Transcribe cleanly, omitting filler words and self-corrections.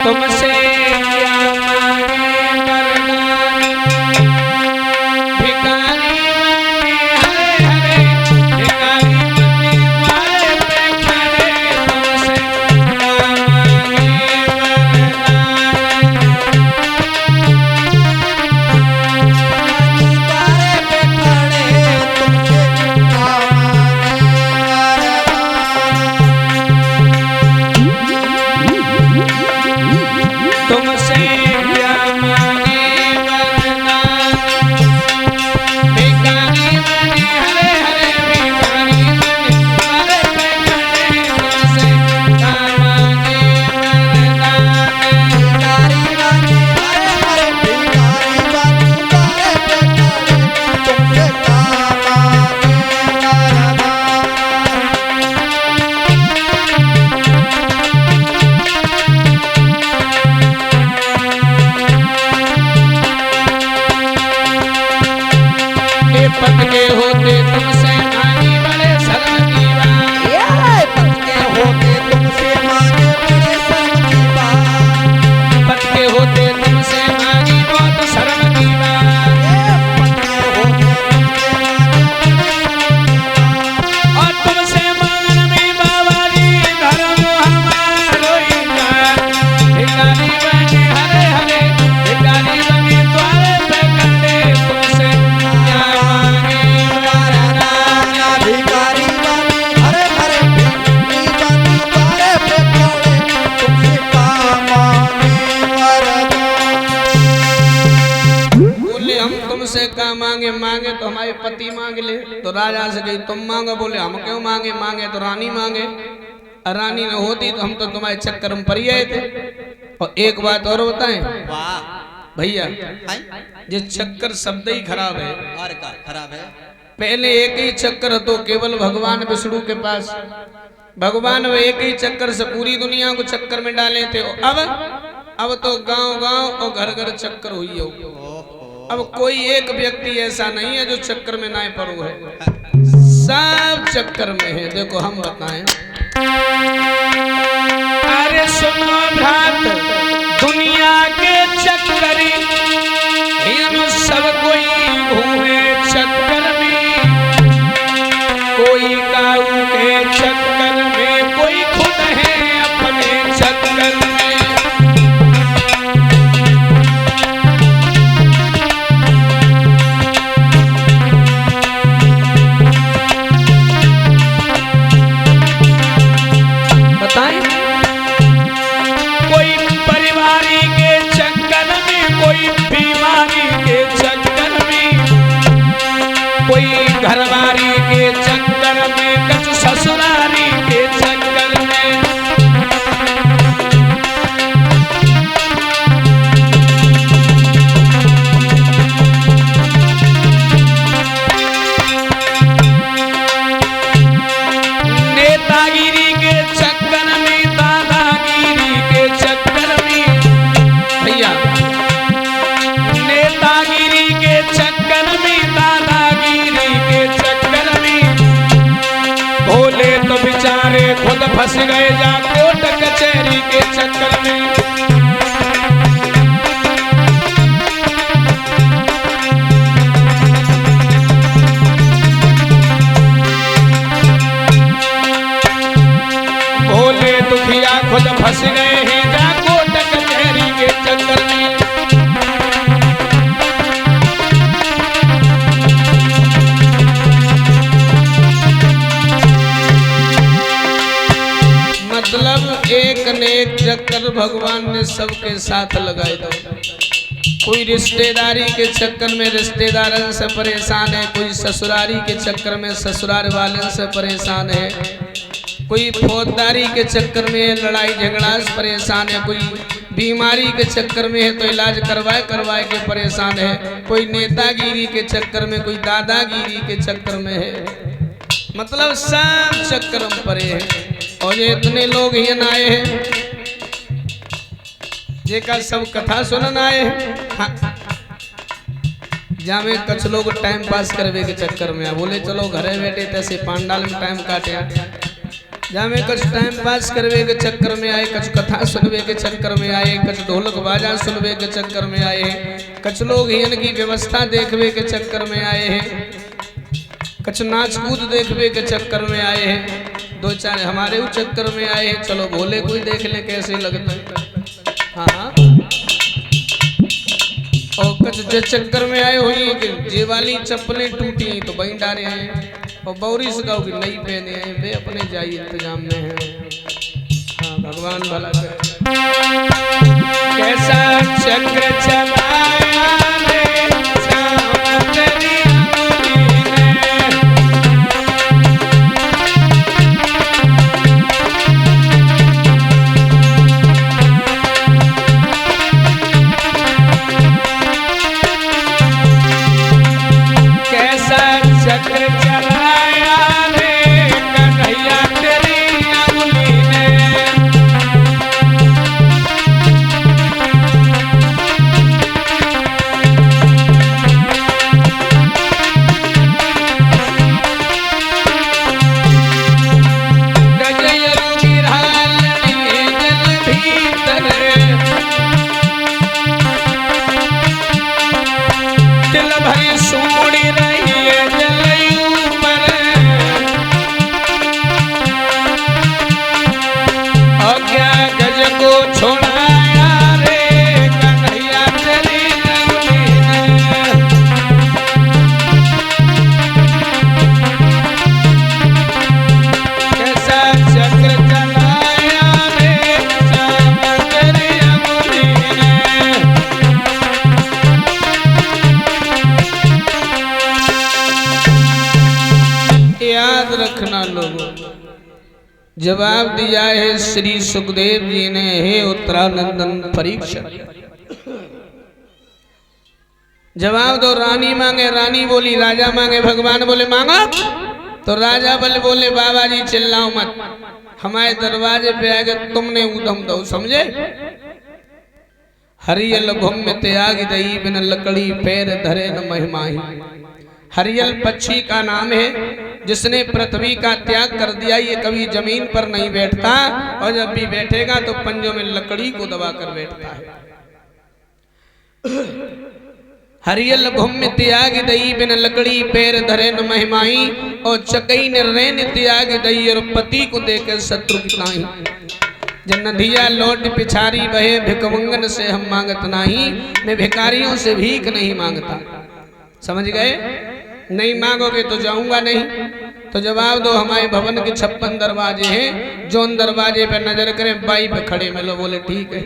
तुमसे क्या मांगे वरदान, भिखारी बने हरे हरे, भिखारी बने द्वार पे खड़े, तुमसे क्या मांगे वरदान। द्वारे पे खड़े तुमसे क्या तुमसे क्या मांगे वरदान, भिखारी बने हरे हरे, भिखारी बने द्वार पे खड़े, तुमसे क्या मांगे वरदान। भिखारी बने हरे हरे, भिखारी बने द्वारे पे खड़े, तुमसे क्या मांगे ये पद के होते तुमसे मांगी बड़े शर्म की बात, ये पद के होते तुमसे मांगे बड़े शर्म की बात। पद के होते तुमसे मांगी बहुत शर्म की बात, ये पद के होते तुमसे मांगे और तुमसे मांगन में बाबा जी धर्म हमारो इनकार। भिखारी बने हरे हरे, भिखारी बने द्वार पे खड़े, तुमसे क्या मांगे वरदान। भिखारी बने हरे हरे, भिखारी बने द्वारे पे खड़े, तुमसे क्या मांगे वरदान। बोले हम तुमसे क्या मांगे, मांगे तो हमारे पति मांग ले। तो राजा से कही तुम मांगो, बोले हम क्यों मांगे, मांगे तो रानी मांगे, और रानी न होती तो हम तो तुम्हारे चक्कर में पड़ गए थे। और एक बात और बताएं वाह भैया, हाय ये चक्कर शब्द ही खराब है। और का खराब है। पहले एक ही चक्कर तो केवल भगवान विष्णु के पास, भगवान वो एक ही चक्कर से पूरी दुनिया को चक्कर में डाले थे। अब तो गांव गांव और घर घर चक्कर हुई हो। अब कोई एक व्यक्ति ऐसा नहीं है जो चक्कर में ना पड़ो है, सब चक्कर में है। देखो हम बताएं, अरे सुनो भ्रात दुनिया के चक्करी, इन सब कोई घूमे चक्कर में, कोई काऊ के चक्कर में, कोई खुद है अपने चक्कर में। बताएं, कोई परिवारी के चक्कर में, कोई बीमारी के चक्कर में, कोई घरवारी के चक्कर में, कुछ ससुरारी के चक्कर में। नेतागिरी के चक्कर में, दादागिरी के चक्कर में, भैया नेतागिरी के चक्कर में, दादागिरी के चक्कर में, भोले तो बेचारे खुद फंस गए जा कोर्ट कचहरी के चक्कर में। भोले दुखिया खुद फंस गए हैं जा कोर्ट कचहरी के चक्कर में। मतलब एक न एक चक्कर भगवान ने सबके साथ लगाए दो। कोई रिश्तेदारी के चक्कर में रिश्तेदारन से परेशान है, कोई ससुरारी के चक्कर में ससुराल वाले से परेशान है, कोई फौजदारी के चक्कर में लड़ाई झगड़ा से परेशान है, कोई बीमारी के चक्कर में है तो इलाज करवाए करवाए के परेशान है, कोई नेतागिरी के चक्कर में, कोई दादागिरी के चक्कर में है। मतलब सब चक्कर में पड़े हैं। और ये इतने लोग यहाँ आए हैं, ये का सब कथा सुनन आए हैं। हाँ। जामे कुछ लोग टाइम पास करवे के चक्कर में बोले चलो घरे बैठे तैसे पांडाल में टाइम काटे। जामे कुछ टाइम पास करवे के चक्कर में आए, कुछ कथा सुनवे के चक्कर में आए, कुछ ढोलक बाजा सुनवे के चक्कर में आए हैं, कुछ लोग इनकी व्यवस्था देखवे के चक्कर में आए हैं, कुछ नाच कूद देखवे के चक्कर में आए हैं, दो चार हमारे उस चक्कर में आए हैं, चलो भोले कोई देख ले कैसे लगता है। हाँ और कुछ जो चक्कर में आए हुई कि जे वाली चप्पलें टूटी तो वहीं डाले हैं, और बौरी से गाँव की नई पहने हैं, वे अपने जाई इंतजाम में हैं। हाँ भगवान भला करे। कैसा चक्र चलाया रे श्याम तेरी चक्र चलाया रे कन्हैया तेरी अंगुली ने। गजयरू गिरालनी जल भीतर दिल भरी सूड़ी रही है जलयू पर, और क्या गज को छोड़ाया रे कन्हैया तेरी अंगुली ने। कैसा चक्र चलाया रे श्याम तेरी अंगुली ने। याद रखना लोगों, जवाब दिया है श्री सुखदेव जी ने, हे उत्तरानंदन परीक्षण। जवाब दो, रानी मांगे रानी बोली, राजा मांगे भगवान बोले मांगा, तो राजा बोले बाबा जी चिल्लाओ मत, हमारे दरवाजे पे आगे तुमने उधम दो, समझे। हरियल भूमि त्याग दई बिन लकड़ी पैर धरे न महिमाही। हरियल पक्षी का नाम है, जिसने पृथ्वी का त्याग कर दिया, ये कभी जमीन पर नहीं बैठता, और जब भी बैठेगा तो पंजों में लकड़ी को दबा कर बैठता है। हरियल भूमि त्याग दई बिन लकड़ी पैर धरे न महिमाही, और चकई निर्णय त्याग दई और पति को देकर शत्रु की नाही। जब नदिया लौट पिछारी बहे भिकमंगन से हम मांगत नाही, मैं भिखारियों से भीख नहीं मांगता, समझ गए। नहीं मांगोगे तो जाऊंगा नहीं। तो जवाब दो, हमारे भवन के 56 दरवाजे हैं, जोन दरवाजे पे नजर करें बाई पे खड़े मिलो, बोले ठीक है।